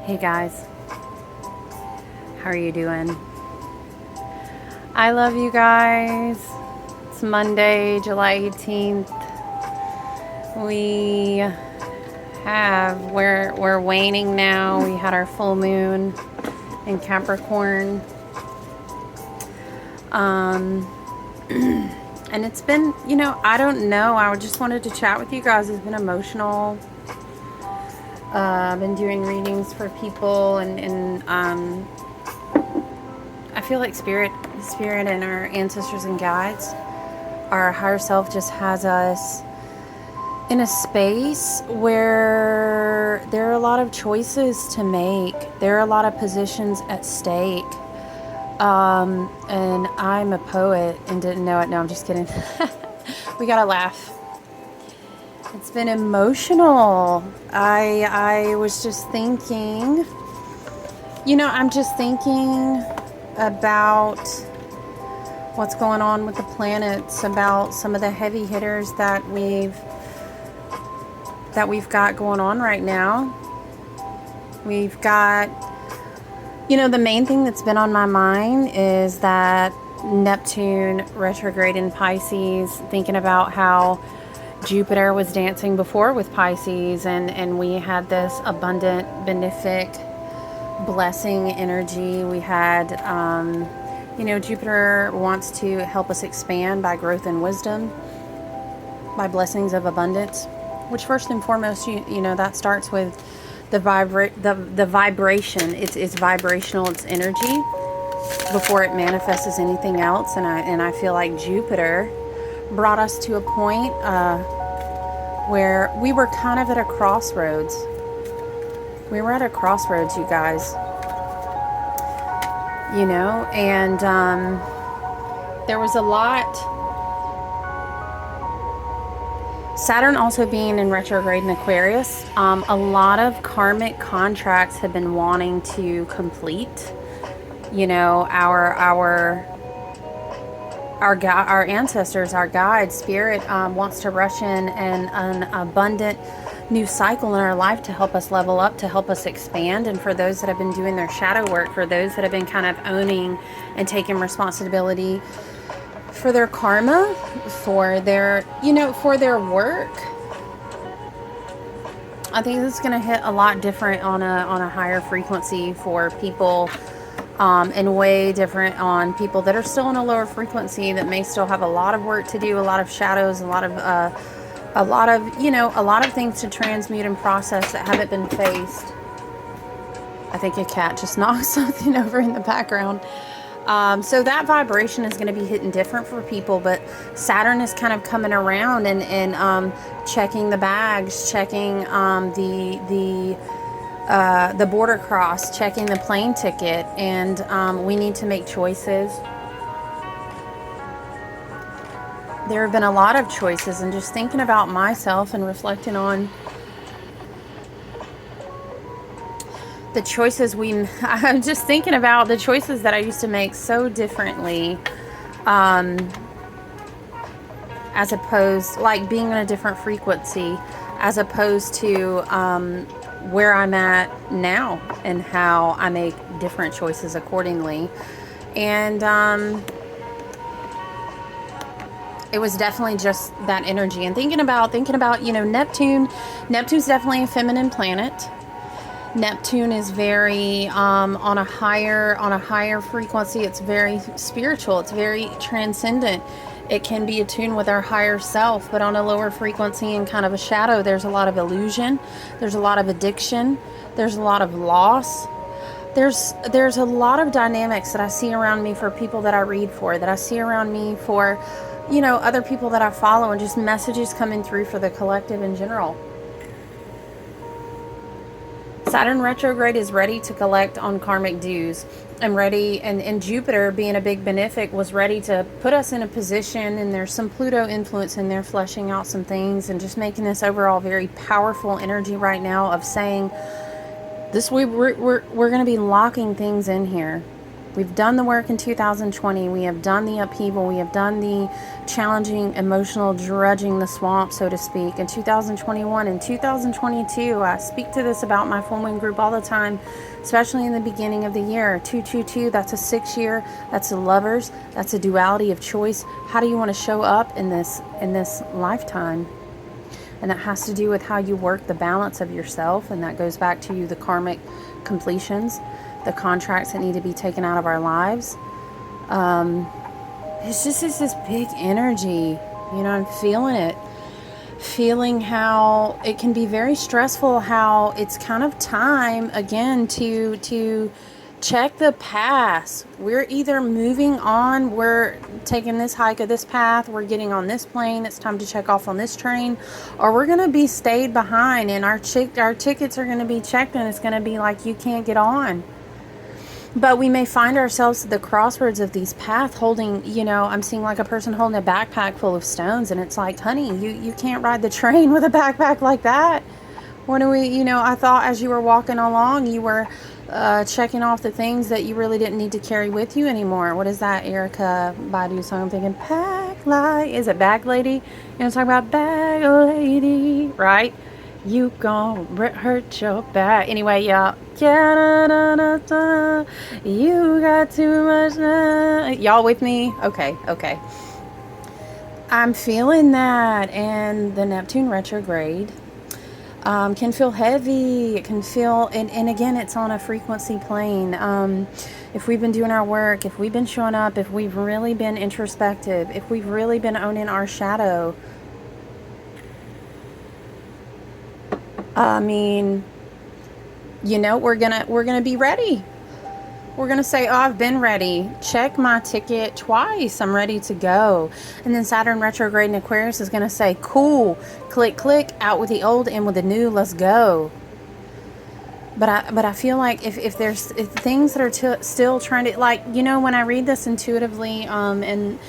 Hey guys, how are you doing? I love you guys. It's Monday, July 18th. We're waning now. We had our full moon in Capricorn. And it's been, I don't know. I just wanted to chat with you guys. It's been emotional. I've been doing readings for people, and I feel like spirit and our ancestors and guides, our higher self, just has us in a space where there are a lot of choices to make. There are a lot of positions at stake. And I'm a poet and didn't know it. No, I'm just kidding. We gotta laugh. It's been emotional. I was just thinking, I'm just thinking about what's going on with the planets, about some of the heavy hitters that we've got going on right now. We've got, the main thing that's been on my mind is that Neptune retrograde in Pisces, thinking about how Jupiter was dancing before with Pisces, and we had this abundant, benefic, blessing energy. We had, Jupiter wants to help us expand by growth and wisdom, by blessings of abundance, which first and foremost, that starts with the vibration. It's vibrational, it's energy before it manifests as anything else. And I feel like Jupiter brought us to a point where we were kind of at a crossroads. We were at a crossroads, you guys. And there was a lot. Saturn also being in retrograde in Aquarius, a lot of karmic contracts have been wanting to complete. Our ancestors, our guides, spirit wants to rush in an abundant new cycle in our life to help us level up, to help us expand. And for those that have been doing their shadow work, for those that have been kind of owning and taking responsibility for their karma, for their, for their work, I think this is going to hit a lot different on a higher frequency for people. And way different on people that are still on a lower frequency, that may still have a lot of work to do, a lot of shadows, a lot of things to transmute and process that haven't been faced. I think a cat just knocked something over in the background. So that vibration is going to be hitting different for people, but Saturn is kind of coming around and checking the bags, checking the border cross, checking the plane ticket, and we need to make choices. There have been a lot of choices, and just thinking about myself and reflecting on the choices I'm just thinking about the choices that I used to make so differently, as opposed, like being on a different frequency, as opposed to where I'm at now, and how I make different choices accordingly. And it was definitely just that energy. And thinking about Neptune's definitely a feminine planet. Neptune is very on a higher frequency. It's very spiritual. It's very transcendent. It can be attuned with our higher self, but on a lower frequency and kind of a shadow. There's a lot of illusion. There's a lot of addiction. There's a lot of loss. There's a lot of dynamics that I see around me for people that I read for, that I see around me for, other people that I follow, and just messages coming through for the collective in general. Saturn retrograde is ready to collect on karmic dues. And Jupiter, being a big benefic, was ready to put us in a position, and there's some Pluto influence in there, fleshing out some things and just making this overall very powerful energy right now of saying this, we're going to be locking things in here. We've done the work in 2020. We have done the upheaval. We have done the challenging, emotional, drudging the swamp, so to speak. In 2021 and 2022, I speak to this about my full moon group all the time, especially in the beginning of the year. 222, that's a 6-year. That's a lovers. That's a duality of choice. How do you want to show up in this lifetime? And that has to do with how you work the balance of yourself. And that goes back to the karmic completions, the contracts that need to be taken out of our lives. It's this big energy, you know, I'm feeling it. Feeling how it can be very stressful, how it's kind of time again to check the past. We're either moving on, we're taking this hike of this path, we're getting on this plane, it's time to check off on this train, or we're going to be stayed behind and our tickets are going to be checked and it's going to be like you can't get on. But we may find ourselves at the crossroads of these paths holding, you know, I'm seeing like a person holding a backpack full of stones, and it's like, honey, you can't ride the train with a backpack like that. What do we, you know, I thought as you were walking along, you were checking off the things that you really didn't need to carry with you anymore. What is that Erica Badu song? I'm thinking, pack light. Is it Bag Lady? You know, talking about Bag Lady, right? You gon' hurt your back. Anyway, y'all. You got too much. Y'all with me? Okay. I'm feeling that. And the Neptune retrograde can feel heavy. It can feel, and again, it's on a frequency plane. If we've been doing our work, if we've been showing up, if we've really been introspective, if we've really been owning our shadow, I mean, you know, we're gonna be ready. We're gonna say, oh, I've been ready. Check my ticket twice. I'm ready to go. And then Saturn retrograde in Aquarius is gonna say, cool, click, out with the old, in with the new. Let's go. But I feel like if there's things that are still trying to, like, you know, when I read this intuitively, and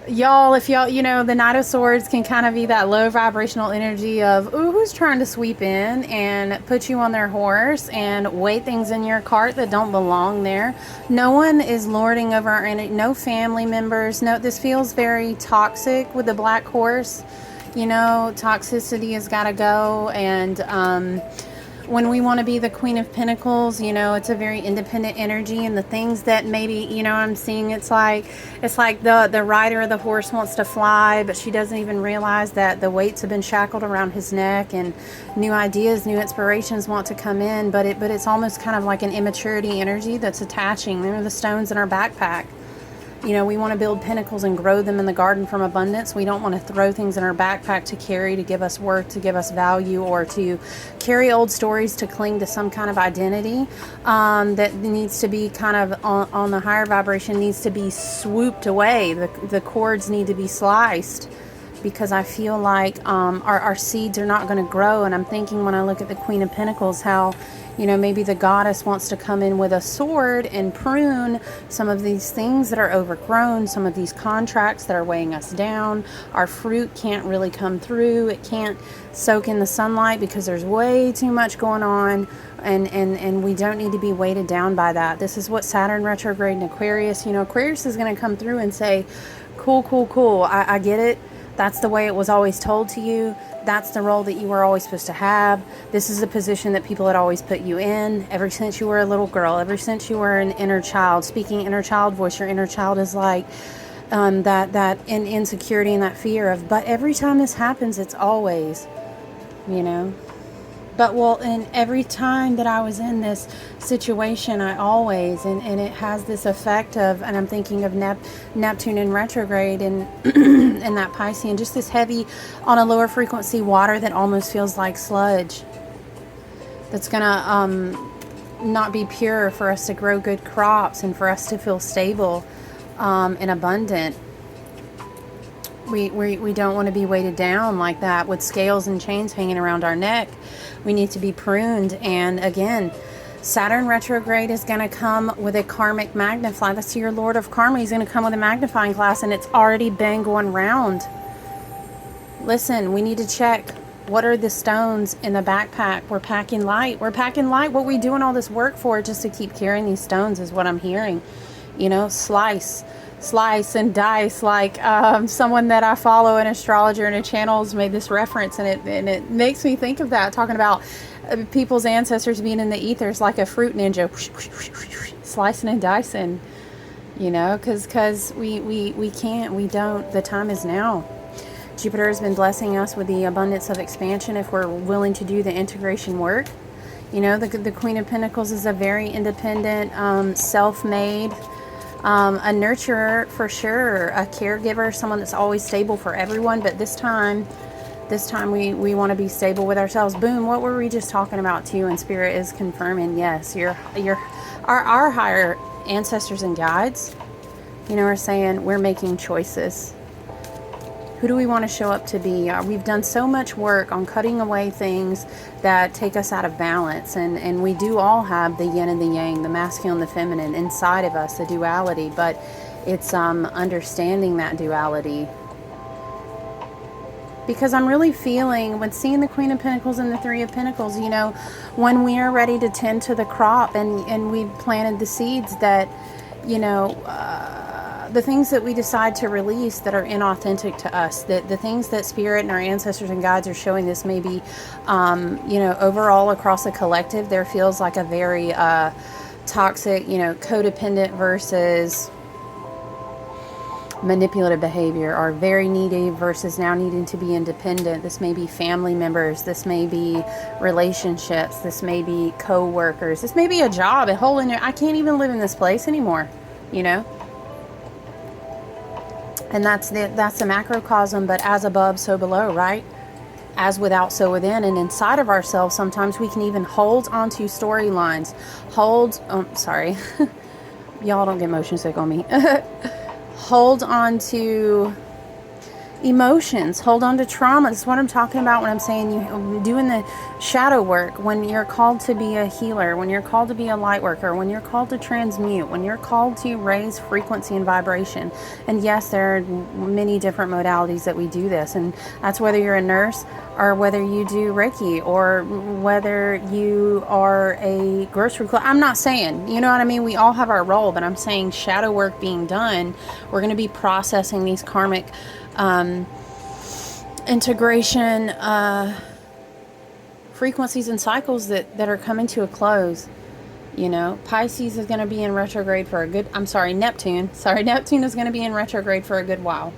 y'all, if y'all, you know, the Knight of Swords can kind of be that low vibrational energy of, ooh, who's trying to sweep in and put you on their horse and weigh things in your cart that don't belong there. No one is lording over our energy. No family members. No, this feels very toxic with the black horse. You know, toxicity has got to go. And when we want to be the Queen of Pentacles, you know, it's a very independent energy, and the things that maybe, you know, I'm seeing, it's like the rider of the horse wants to fly, but she doesn't even realize that the weights have been shackled around his neck, and new ideas, new inspirations want to come in, but it's almost kind of like an immaturity energy that's attaching. They're the stones in our backpack. You know, we want to build pinnacles and grow them in the garden from abundance. We don't want to throw things in our backpack to carry, to give us worth, to give us value, or to carry old stories to cling to some kind of identity that needs to be kind of on the higher vibration, needs to be swooped away. The cords need to be sliced, because I feel like our seeds are not going to grow. And I'm thinking, when I look at the Queen of Pentacles, how, you know, maybe the goddess wants to come in with a sword and prune some of these things that are overgrown, some of these contracts that are weighing us down. Our fruit can't really come through. It can't soak in the sunlight because there's way too much going on, and we don't need to be weighted down by that. This is what Saturn retrograde in Aquarius, you know, Aquarius is going to come through and say, cool. I get it. That's the way it was always told to you. That's the role that you were always supposed to have. This is a position that people had always put you in ever since you were a little girl, ever since you were an inner child. Speaking inner child voice, your inner child is like that insecurity and that fear of, but every time this happens, it's always, you know. But, well, and every time that I was in this situation, I always, and it has this effect of, and I'm thinking of Neptune in retrograde and and that Piscean, just this heavy, on a lower frequency water that almost feels like sludge. That's going to not be pure for us to grow good crops and for us to feel stable and abundant. We don't want to be weighted down like that with scales and chains hanging around our neck. We need to be pruned. And again, Saturn retrograde is going to come with a karmic magnifier. That's your Lord of Karma. He's going to come with a magnifying glass, and it's already been going round. Listen, we need to check. What are the stones in the backpack? We're packing light. We're packing light. What we doing all this work for just to keep carrying these stones is what I'm hearing. You know, slice and dice. Like someone that I follow, an astrologer and a channel, has made this reference, and it makes me think of that, talking about people's ancestors being in the ethers like a fruit ninja, slicing and dicing. You know, because we can't, we don't. The time is now. Jupiter has been blessing us with the abundance of expansion if we're willing to do the integration work. You know, the Queen of Pentacles is a very independent, self-made, a nurturer for sure, a caregiver, someone that's always stable for everyone. But this time we want to be stable with ourselves. Boom, what were we just talking about too? And Spirit is confirming, yes, our higher ancestors and guides, you know, are saying we're making choices. Who do we want to show up to be? We've done so much work on cutting away things that take us out of balance. And we do all have the yin and the yang, the masculine and the feminine inside of us, the duality. But it's understanding that duality. Because I'm really feeling, when seeing the Queen of Pentacles and the Three of Pentacles, you know, when we are ready to tend to the crop and we've planted the seeds that, you know, the things that we decide to release that are inauthentic to us, that the things that Spirit and our ancestors and guides are showing this, maybe, you know, overall across the collective, there feels like a very toxic, you know, codependent versus manipulative behavior, or very needy versus now needing to be independent. This may be family members, this may be relationships, this may be co-workers, this may be a job, a whole I can't even live in this place anymore, you know. And that's the macrocosm, but as above, so below, right? As without, so within. And inside of ourselves, sometimes we can even hold onto storylines. Sorry. Y'all don't get motion sick on me. Hold on to emotions, hold on to trauma. That's what I'm talking about when I'm saying you doing the shadow work. When you're called to be a healer, when you're called to be a light worker, when you're called to transmute, when you're called to raise frequency and vibration. And yes, there are many different modalities that we do this, and that's whether you're a nurse or whether you do Reiki or whether you are a grocery clerk. I'm not saying, you know what I mean, we all have our role, but I'm saying shadow work being done, we're going to be processing these karmic integration frequencies and cycles that are coming to a close. You know, Pisces is going to be in retrograde for a good, Neptune is going to be in retrograde for a good while.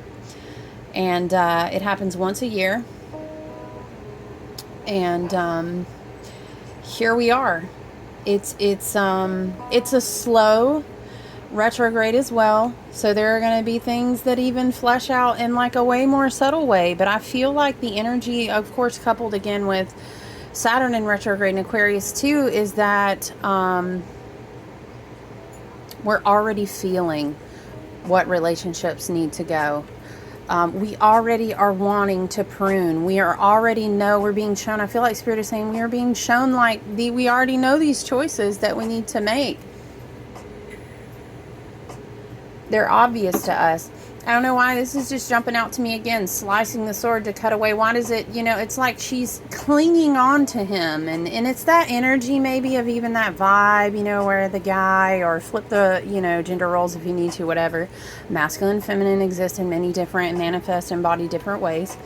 And it happens once a year. And here we are. It's a slow retrograde as well, so there are going to be things that even flesh out in like a way more subtle way. But I feel like the energy, of course, coupled again with Saturn in retrograde in Aquarius too, is that we're already feeling what relationships need to go. We already are wanting to prune. We are already know we're being shown. I feel like Spirit is saying we are being shown like we already know these choices that we need to make. They're obvious to us. I don't know why this is just jumping out to me again. Slicing the sword to cut away. Why does it, you know, it's like she's clinging on to him. And it's that energy maybe of even that vibe, you know, where the guy, or flip the, you know, gender roles if you need to, whatever. Masculine and feminine exist in many different, manifest and embody different ways.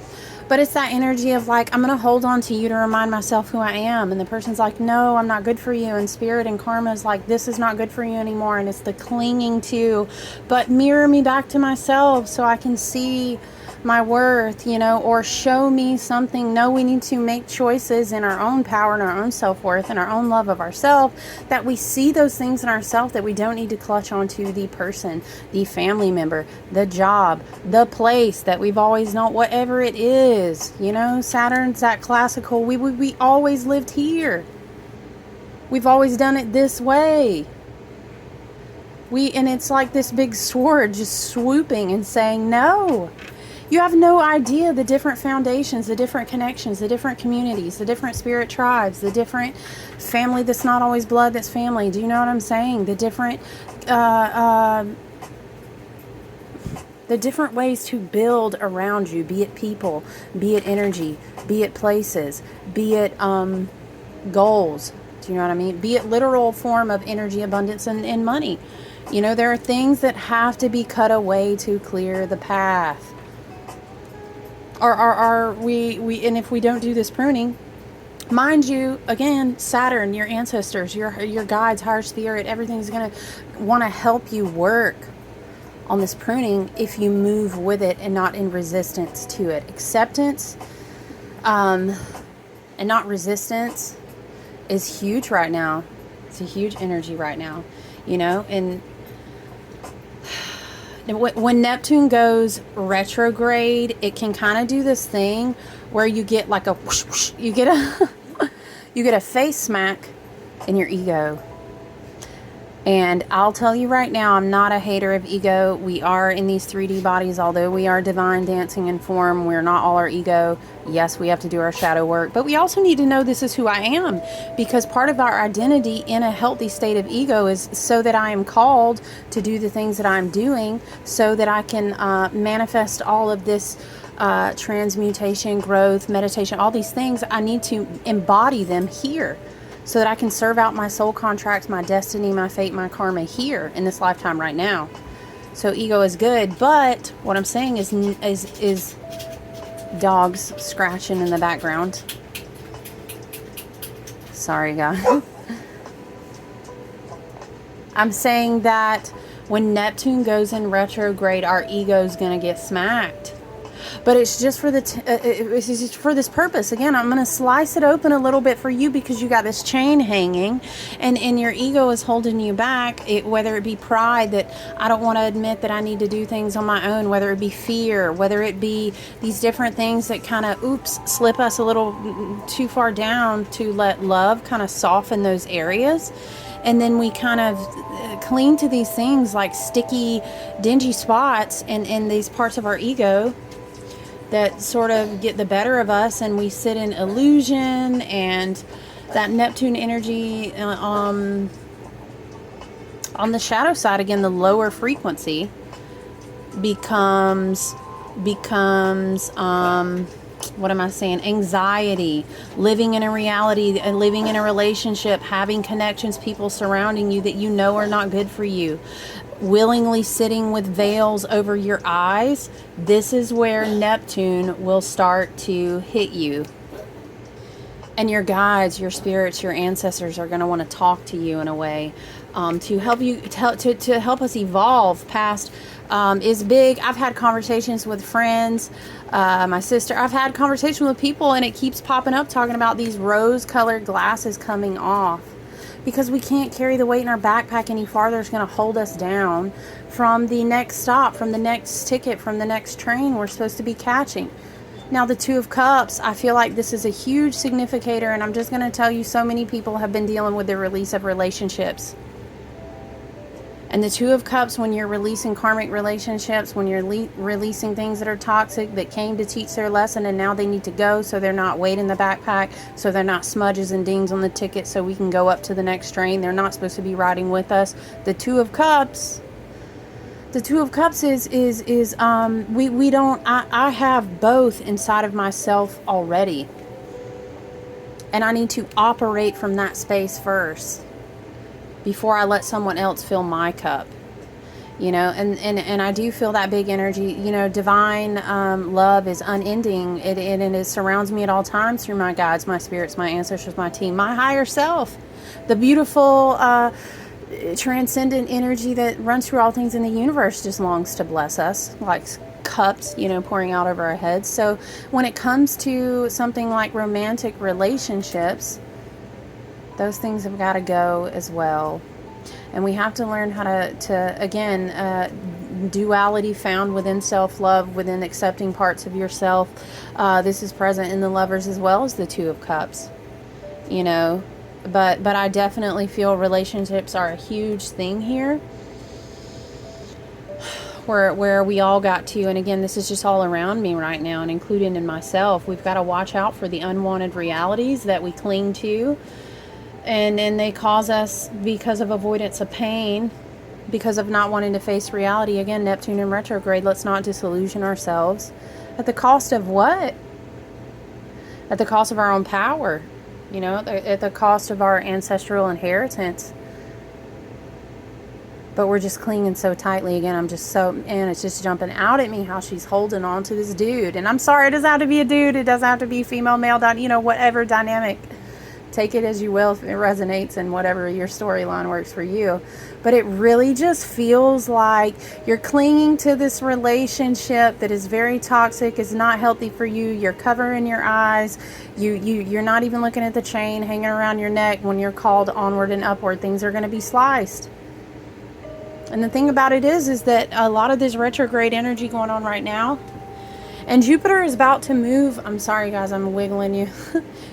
But it's that energy of like, I'm going to hold on to you to remind myself who I am. And the person's like, no, I'm not good for you. And Spirit and Karma is like, this is not good for you anymore. And it's the clinging to, but mirror me back to myself so I can see my worth, you know, or show me something. No, we need to make choices in our own power and our own self-worth and our own love of ourselves, that we see those things in ourselves, that we don't need to clutch onto the person, the family member, the job, the place that we've always known, whatever it is. You know, Saturn's that classical, we always lived here. We've always done it this way. And it's like this big sword just swooping and saying, no. You have no idea the different foundations, the different connections, the different communities, the different spirit tribes, the different family that's not always blood, that's family. Do you know what I'm saying? The different the different ways to build around you, be it people, be it energy, be it places, be it goals. Do you know what I mean? Be it literal form of energy, abundance, and money. You know, there are things that have to be cut away to clear the path. Are we and if we don't do this pruning, mind you, again, Saturn, your ancestors, your guides, higher spirit, everything's going to want to help you work on this pruning if you move with it and not in resistance to it. Acceptance and not resistance is huge right now. It's a huge energy right now, you know, and when Neptune goes retrograde, it can kind of do this thing where you get like a whoosh, whoosh, you get a face smack in your ego. And I'll tell you right now, I'm not a hater of ego. We are in these 3D bodies, although we are divine, dancing in form. We're not all our ego. Yes, we have to do our shadow work, but we also need to know this is who I am, because part of our identity in a healthy state of ego is so that I am called to do the things that I'm doing, so that I can manifest all of this transmutation, growth, meditation, all these things. I need to embody them here, so that I can serve out my soul contracts, my destiny, my fate, my karma here in this lifetime right now. So ego is good, but what I'm saying is dogs scratching in the background. Sorry, guys. I'm saying that when Neptune goes in retrograde, our ego is going to get smacked. But it's just for it's just for this purpose. Again, I'm going to slice it open a little bit for you, because you got this chain hanging and your ego is holding you back. Whether it be pride, that I don't want to admit that I need to do things on my own, whether it be fear, whether it be these different things that kind of, slip us a little too far down to let love kind of soften those areas. And then we kind of cling to these things like sticky, dingy spots in these parts of our ego that sort of get the better of us, and we sit in illusion, and that Neptune energy on the shadow side, again, the lower frequency becomes what am I saying? Anxiety, living in a reality, living in a relationship, having connections, people surrounding you that you know are not good for you, willingly sitting with veils over your eyes. This is where Neptune will start to hit you. And your guides, your spirits, your ancestors are going to want to talk to you in a way to help you, to help us evolve past is big. I've had conversations with friends, my sister. I've had conversations with people, and it keeps popping up talking about these rose-colored glasses coming off, because we can't carry the weight in our backpack any farther. It's going to hold us down from the next stop, from the next ticket, from the next train we're supposed to be catching. Now, the Two of Cups, I feel like this is a huge significator, and I'm just going to tell you, so many people have been dealing with the release of relationships. And the Two of Cups, when you're releasing karmic relationships, when you're releasing things that are toxic, that came to teach their lesson and now they need to go, so they're not weight in the backpack, so they're not smudges and dings on the ticket, so we can go up to the next train. They're not supposed to be riding with us. The Two of Cups is we don't, I have both inside of myself already. And I need to operate from that space first, before I let someone else fill my cup, you know, and I do feel that big energy, you know. Divine love is unending. It surrounds me at all times through my guides, my spirits, my ancestors, my team, my higher self, the beautiful transcendent energy that runs through all things in the universe just longs to bless us, like cups, you know, pouring out over our heads. So when it comes to something like romantic relationships, those things have got to go as well. And we have to learn how to again, duality found within self-love, within accepting parts of yourself. This is present in the Lovers as well as the Two of Cups, you know. But I definitely feel relationships are a huge thing here, where we all got to, and again, this is just all around me right now and included in myself. We've got to watch out for the unwanted realities that we cling to. And they cause us, because of avoidance of pain, because of not wanting to face reality. Again, Neptune in retrograde. Let's not disillusion ourselves. At the cost of what? At the cost of our own power. You know, at the cost of our ancestral inheritance. But we're just clinging so tightly. Again, I'm just so, and it's just jumping out at me how she's holding on to this dude. And I'm sorry, it doesn't have to be a dude. It doesn't have to be female, male, you know, whatever dynamic. Take it as you will if it resonates and whatever your storyline works for you. But it really just feels like you're clinging to this relationship that is very toxic, is not healthy for you. You're covering your eyes. You're not even looking at the chain hanging around your neck when you're called onward and upward. Things are going to be sliced. And the thing about it is that a lot of this retrograde energy going on right now, and Jupiter is about to move. I'm sorry, guys, I'm wiggling you.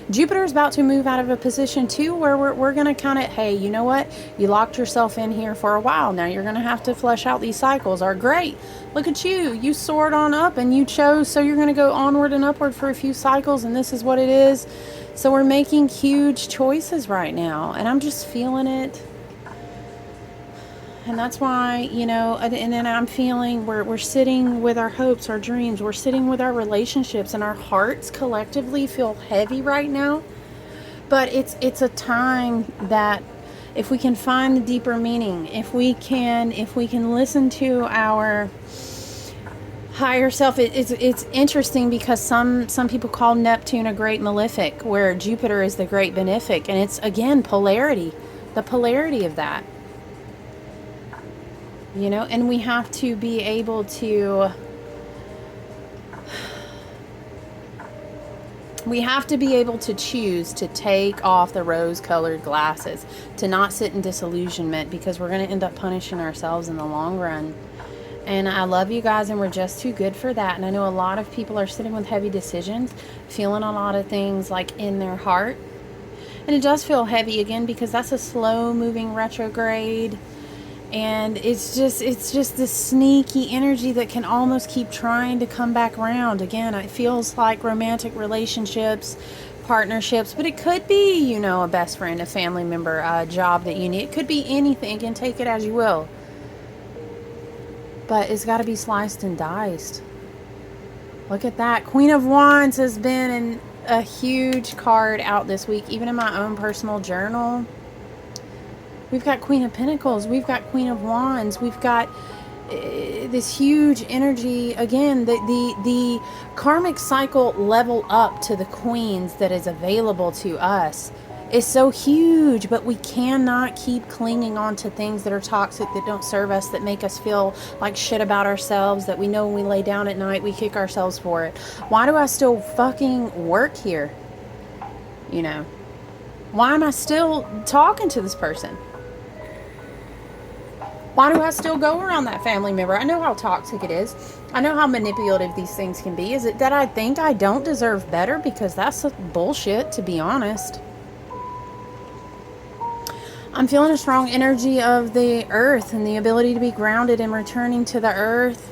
Jupiter is about to move out of a position too, where we're going to kind of, hey, you know what? You locked yourself in here for a while. Now you're going to have to flesh out these cycles. Are great. Look at you. You soared on up and you chose. So you're going to go onward and upward for a few cycles. And this is what it is. So we're making huge choices right now. And I'm just feeling it. And that's why, you know, and then I'm feeling we're sitting with our hopes, our dreams, we're sitting with our relationships, and our hearts collectively feel heavy right now. But it's a time that if we can find the deeper meaning, if we can listen to our higher self, it's interesting because some people call Neptune a great malefic, where Jupiter is the great benefic, and it's again polarity, the polarity of that. You know, and we have to be able to, choose to take off the rose-colored glasses, to not sit in disillusionment, because we're going to end up punishing ourselves in the long run. And I love you guys, and we're just too good for that. And I know a lot of people are sitting with heavy decisions, feeling a lot of things like in their heart. And it does feel heavy again, because that's a slow-moving retrograde. And it's just this sneaky energy that can almost keep trying to come back around. Again, it feels like romantic relationships, partnerships, but it could be, you know, a best friend, a family member, a job that you need. It could be anything, and take it as you will. But it's got to be sliced and diced. Look at that. Queen of Wands has been a huge card out this week, even in my own personal journal. We've got Queen of Pentacles. We've got Queen of Wands. We've got this huge energy. Again, the karmic cycle level up to the queens that is available to us is so huge, but we cannot keep clinging on to things that are toxic, that don't serve us, that make us feel like shit about ourselves, that we know when we lay down at night, we kick ourselves for it. Why do I still fucking work here? You know, why am I still talking to this person? Why do I still go around that family member? I know how toxic it is. I know how manipulative these things can be. Is it that I think I don't deserve better? Because that's bullshit, to be honest. I'm feeling a strong energy of the earth and the ability to be grounded and returning to the earth.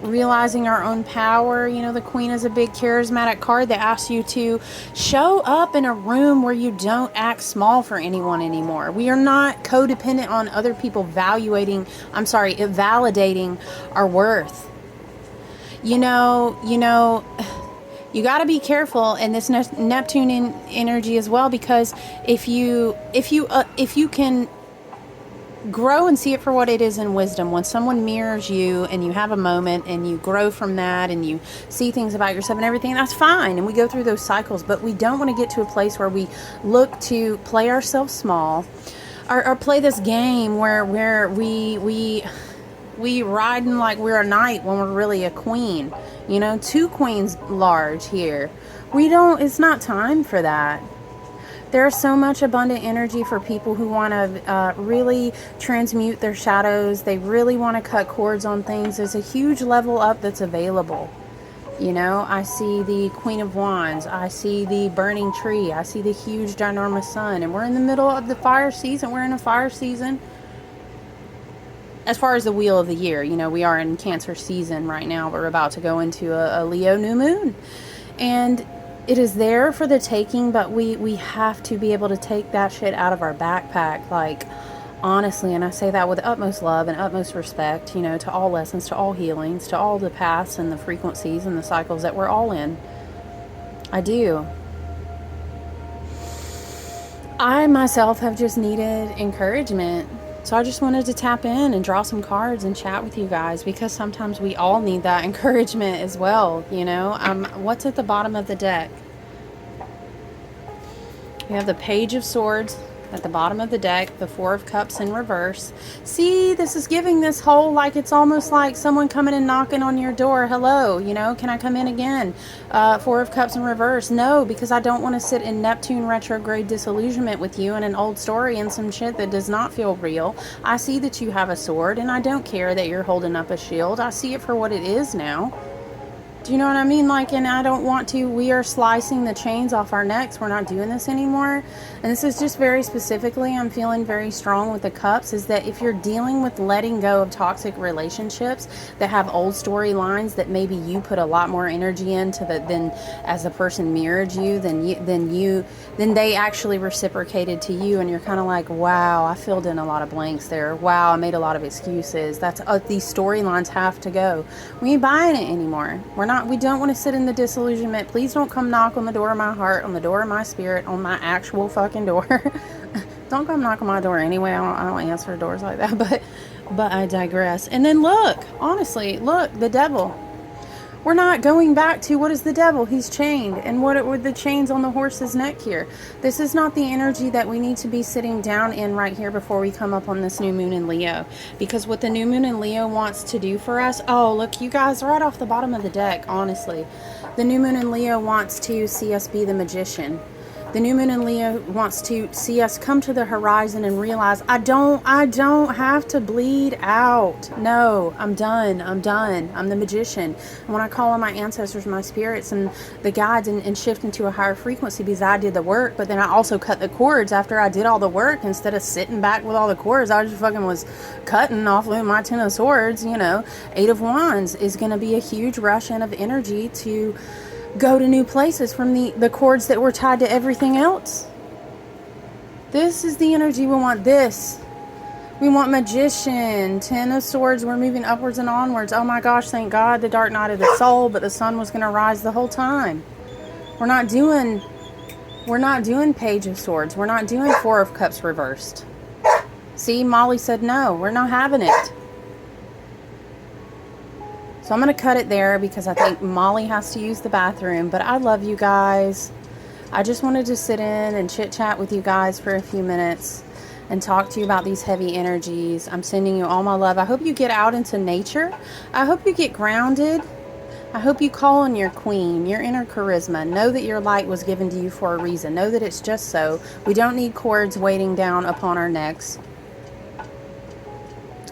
Realizing our own power. You know, the Queen is a big charismatic card that asks you to show up in a room where you don't act small for anyone anymore. We are not codependent on other people validating our worth. You know, you got to be careful in this Neptune energy as well, because if you can grow and see it for what it is in wisdom, when someone mirrors you and you have a moment and you grow from that and you see things about yourself and everything, that's fine. And we go through those cycles, but we don't want to get to a place where we look to play ourselves small, or play this game where we riding like we're a knight when we're really a queen. You know, two queens large here. It's not time for that. There's so much abundant energy for people who want to really transmute their shadows. They really want to cut cords on things. There's a huge level up that's available. You know, I see the Queen of Wands. I see the burning tree. I see the huge ginormous sun. And we're in the middle of the fire season. We're in a fire season. As far as the wheel of the year, you know, we are in Cancer season right now. We're about to go into a Leo new moon. And it is there for the taking, but we have to be able to take that shit out of our backpack. Like, Honestly, and I say that with utmost love and utmost respect, you know, to all lessons, to all healings, to all the paths and the frequencies and the cycles that we're all in. I do. I myself have just needed encouragement. So I just wanted to tap in and draw some cards and chat with you guys, because sometimes we all need that encouragement as well, you know. What's at the bottom of the deck? We have the Page of Swords at the bottom of the deck, the Four of Cups in reverse. See, this is giving this whole, like, it's almost like someone coming and knocking on your door. Hello, you know, can I come in again? Four of Cups in reverse. No, because I don't want to sit in Neptune retrograde disillusionment with you and an old story and some shit that does not feel real. I see that you have a sword, and I don't care that you're holding up a shield. I see it for what it is now. Do you know what I mean? Like, and I don't want to, we are slicing the chains off our necks. We're not doing this anymore. And this is just very specifically, I'm feeling very strong with the cups, is that if you're dealing with letting go of toxic relationships that have old storylines that maybe you put a lot more energy into, than as the person mirrored you, then they actually reciprocated to you, and you're kind of like, wow, I filled in a lot of blanks there. Wow, I made a lot of excuses. That's these storylines have to go. We ain't buying it anymore. We don't want to sit in the disillusionment. Please don't come knock on the door of my heart, on the door of my spirit, on my actual fucking door. Don't come knock on my door anyway. I don't answer doors like that, but I digress. And then look, honestly, look, the devil. We're not going back to, what is the devil? He's chained. And what were the chains on the horse's neck here? This is not the energy that we need to be sitting down in right here before we come up on this new moon in Leo. Because what the new moon in Leo wants to do for us, oh, look, you guys, right off the bottom of the deck, honestly. The new moon in Leo wants to see us be the magician. The new moon in Leo wants to see us come to the horizon and realize, I don't have to bleed out. No, I'm done. I'm the magician. And when I call on my ancestors, my spirits, and the guides, and shift into a higher frequency, because I did the work, but then I also cut the cords after I did all the work. Instead of sitting back with all the cords, I just fucking was cutting off with my Ten of Swords, you know. Eight of Wands is going to be a huge rush in of energy to go to new places from the cords that were tied to everything else. This is the energy we want. We want magician, Ten of Swords. We're moving upwards and onwards. Oh my gosh, thank God, the dark night of the soul, but the sun was going to rise the whole time. We're not doing Page of Swords. We're not doing Four of Cups reversed. See, Molly said no, we're not having it. So I'm going to cut it there because I think Molly has to use the bathroom. But I love you guys. I just wanted to sit in and chit chat with you guys for a few minutes and talk to you about these heavy energies. I'm sending you all my love. I hope you get out into nature. I hope you get grounded. I hope you call on your queen, your inner charisma. Know that your light was given to you for a reason. Know that it's just so. We don't need cords weighting down upon our necks.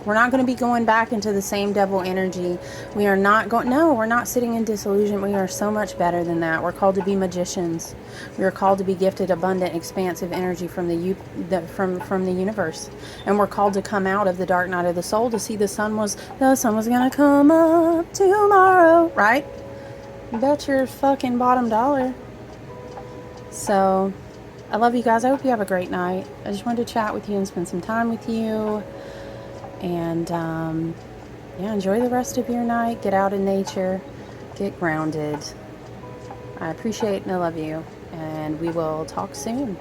We're not going to be going back into the same devil energy. We are not going, no, we're not sitting in disillusion. We are so much better than that. We're called to be magicians. We are called to be gifted abundant, expansive energy from the universe. And we're called to come out of the dark night of the soul to see the sun was going to come up tomorrow, right? You bet your fucking bottom dollar. So, I love you guys. I hope you have a great night. I just wanted to chat with you and spend some time with you. And yeah, enjoy the rest of your night. Get out in nature. Get grounded. I appreciate and I love you. And we will talk soon.